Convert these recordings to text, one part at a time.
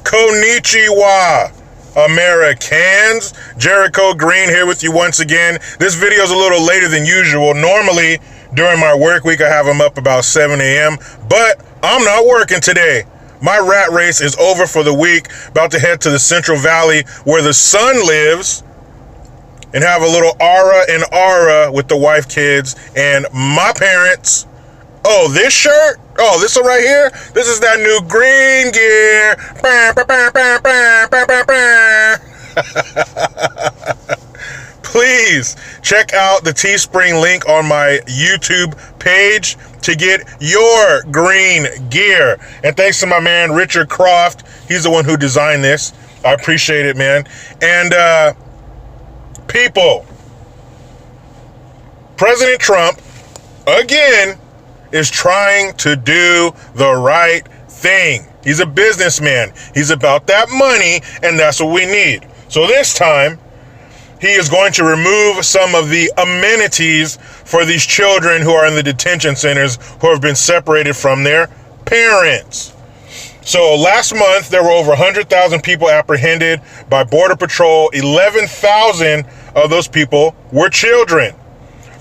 Konnichiwa, Americans. Jericho Green here with you once again. This video is a little later than usual. Normally, during my work week, I have them up about 7 a.m., but I'm not working today. My rat race is over for the week. About to head to the Central Valley where the sun lives and have a little aura with the wife, kids, and my parents. Oh, this shirt? Oh, this one right here? This is that new green gear. Please check out the Teespring link on my YouTube page to get your green gear. And thanks to my man, Richard Croft. He's the one who designed this. I appreciate it, man. And, people, President Trump, again, is trying to do the right thing. He's a businessman. He's about that money, and that's what we need. So this time, he is going to remove some of the amenities for these children who are in the detention centers who have been separated from their parents. So last month, there were over 100,000 people apprehended by Border Patrol. 11,000 of those people were children.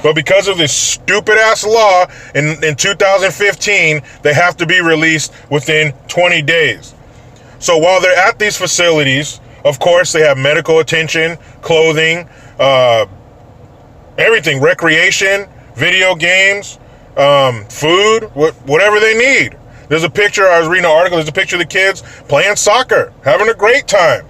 But because of this stupid-ass law in 2015, they have to be released within 20 days. So while they're at these facilities, of course, they have medical attention, clothing, everything, recreation, video games, food, whatever they need. There's a picture, I was reading an article, there's a picture of the kids playing soccer, having a great time.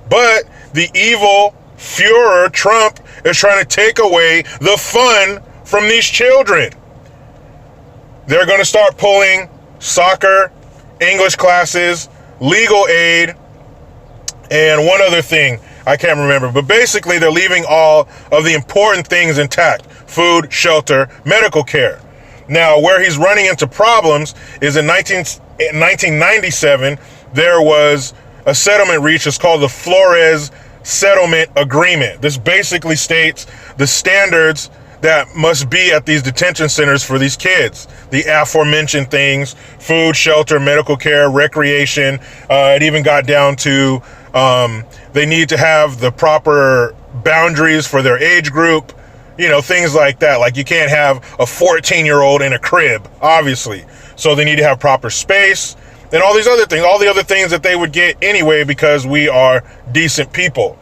But the evil Führer, Trump, is trying to take away the fun from these children. They're going to start pulling soccer, English classes, legal aid, and one other thing I can't remember. But basically, they're leaving all of the important things intact: food, shelter, medical care. Now, where he's running into problems is in 1997, there was a settlement reached. It's called the Flores Settlement Agreement. This basically states the standards that must be at these detention centers for these kids. The aforementioned things: food, shelter, medical care, recreation. It even got down to they need to have the proper boundaries for their age group. You know, things like that. Like, you can't have a 14-year-old in a crib, obviously. So they need to have proper space and all these other things, all the other things that they would get anyway because we are decent people.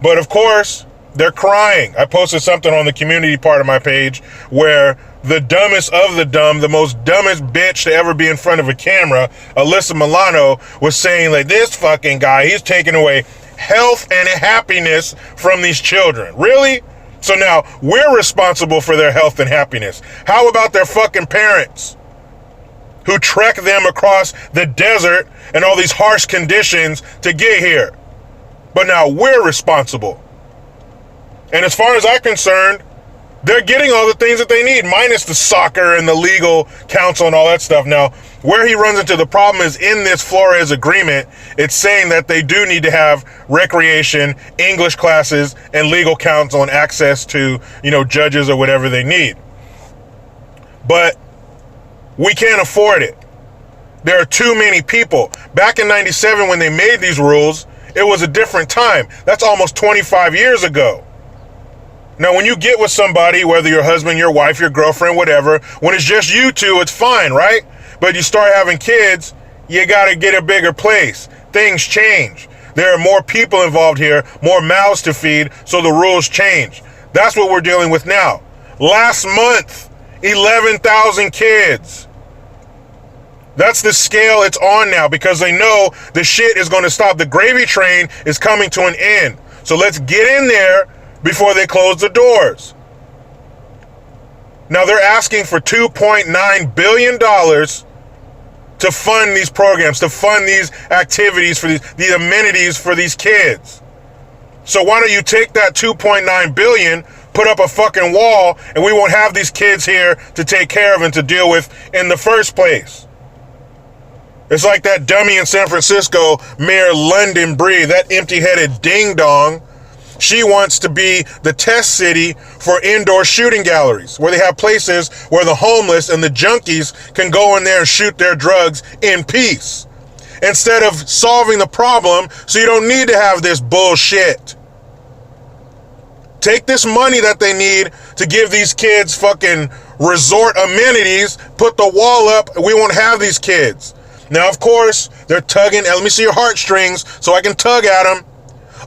But of course, they're crying. I posted something on the community part of my page where the dumbest of the dumb, the most dumbest bitch to ever be in front of a camera, Alyssa Milano, was saying, like, this fucking guy, he's taking away health and happiness from these children. Really? So now we're responsible for their health and happiness. How about their fucking parents who trek them across the desert and all these harsh conditions to get here? But now we're responsible. And as far as I'm concerned, they're getting all the things that they need, minus the soccer and the legal counsel and all that stuff. Now, where he runs into the problem is in this Flores agreement, it's saying that they do need to have recreation, English classes, and legal counsel and access to, you know, judges or whatever they need. But we can't afford it. There are too many people. Back in 97, when they made these rules, it was a different time. That's almost 25 years ago. Now, when you get with somebody, whether your husband, your wife, your girlfriend, whatever, when it's just you two, it's fine, right? But you start having kids, you got to get a bigger place. Things change. There are more people involved here, more mouths to feed, so the rules change. That's what we're dealing with now. Last month, 11,000 kids. That's the scale it's on now, because they know the shit is going to stop. The gravy train is coming to an end. So let's get in there before they close the doors. Now they're asking for $2.9 billion to fund these programs, to fund these activities, for these amenities for these kids. So why don't you take that $2.9 billion, put up a fucking wall, and we won't have these kids here to take care of and to deal with in the first place. It's like that dummy in San Francisco, Mayor London Breed, that empty-headed ding-dong. She wants to be the test city for indoor shooting galleries, where they have places where the homeless and the junkies can go in there and shoot their drugs in peace. instead of solving the problem so you don't need to have this bullshit. Take this money that they need to give these kids fucking resort amenities, put the wall up, and we won't have these kids. Now, of course, they're tugging. Let me see your heartstrings so I can tug at them.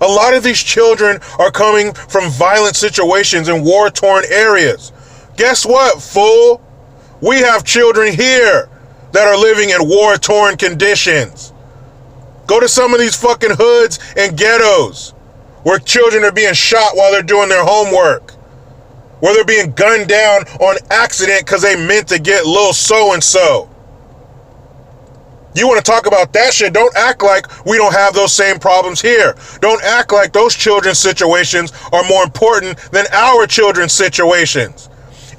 A lot of these children are coming from violent situations in war-torn areas. Guess what, fool? We have children here that are living in war-torn conditions. Go to some of these fucking hoods and ghettos where children are being shot while they're doing their homework, where they're being gunned down on accident because they meant to get little so-and-so. You want to talk about that shit? Don't act like we don't have those same problems here. Don't act like those children's situations are more important than our children's situations.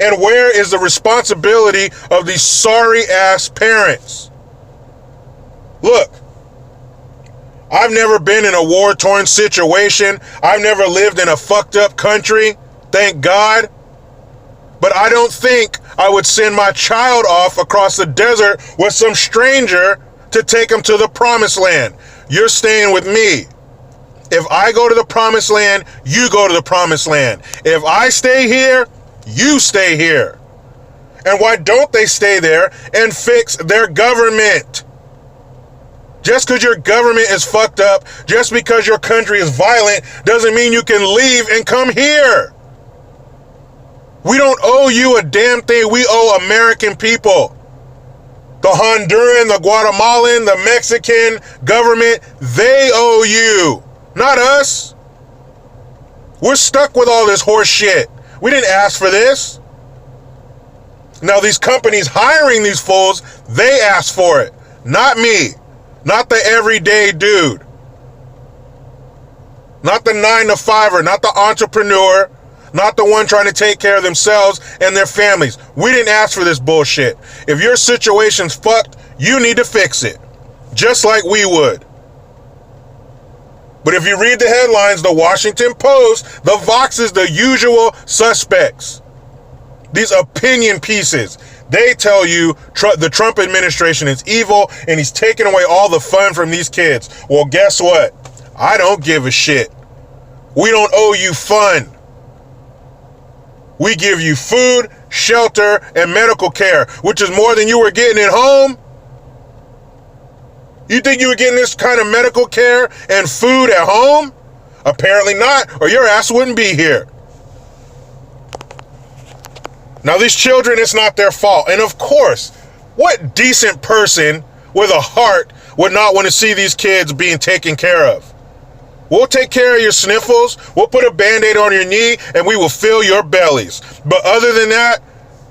And where is the responsibility of these sorry-ass parents? Look, I've never been in a war-torn situation. I've never lived in a fucked-up country, thank God. But I don't think I would send my child off across the desert with some stranger to take him to the promised land. You're staying with me. If I go to the promised land, you go to the promised land. If I stay here, you stay here. And why don't they stay there and fix their government? Just because your government is fucked up, just because your country is violent, doesn't mean you can leave and come here. We don't owe you a damn thing. We owe American people. The Honduran, the Guatemalan, the Mexican government, they owe you, not us. We're stuck with all this horse shit. We didn't ask for this. Now these companies hiring these fools, they asked for it, not me. Not the everyday dude. Not the 9-to-5er, not the entrepreneur, not the one trying to take care of themselves and their families. We didn't ask for this bullshit. If your situation's fucked, you need to fix it. Just like we would. But if you read the headlines, the Washington Post, the Voxes, the usual suspects, these opinion pieces, they tell you the Trump administration is evil and he's taking away all the fun from these kids. Well, guess what? I don't give a shit. We don't owe you fun. We give you food, shelter, and medical care, which is more than you were getting at home. You think you were getting this kind of medical care and food at home? Apparently not, or your ass wouldn't be here. Now, these children, it's not their fault. And of course, what decent person with a heart would not want to see these kids being taken care of? We'll take care of your sniffles. We'll put a Band-Aid on your knee and we will fill your bellies. But other than that,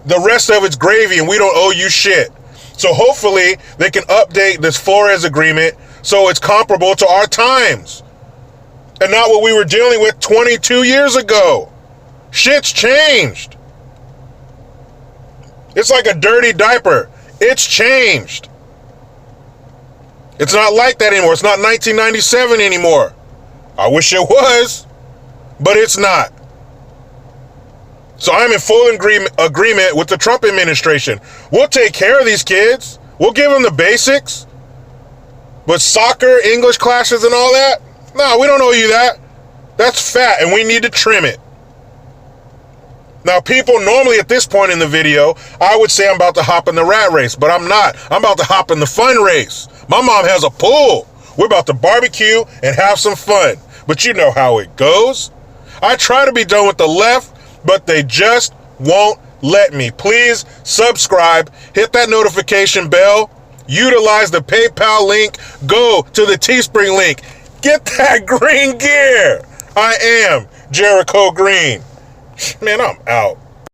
the rest of it's gravy and we don't owe you shit. So hopefully they can update this Flores agreement so it's comparable to our times and not what we were dealing with 22 years ago. Shit's changed. It's like a dirty diaper. It's changed. It's not like that anymore. It's not 1997 anymore. I wish it was, but it's not. So I'm in full agreement with the Trump administration. We'll take care of these kids. We'll give them the basics. But soccer, English classes, and all that? No, we don't owe you that. That's fat, and we need to trim it. Now, people, normally at this point in the video, I would say I'm about to hop in the rat race, but I'm not. I'm about to hop in the fun race. My mom has a pool. We're about to barbecue and have some fun. But you know how it goes. I try to be done with the left, but they just won't let me. Please subscribe, hit that notification bell, utilize the PayPal link, go to the Teespring link. Get that green gear. I am Jericho Green. Man, I'm out.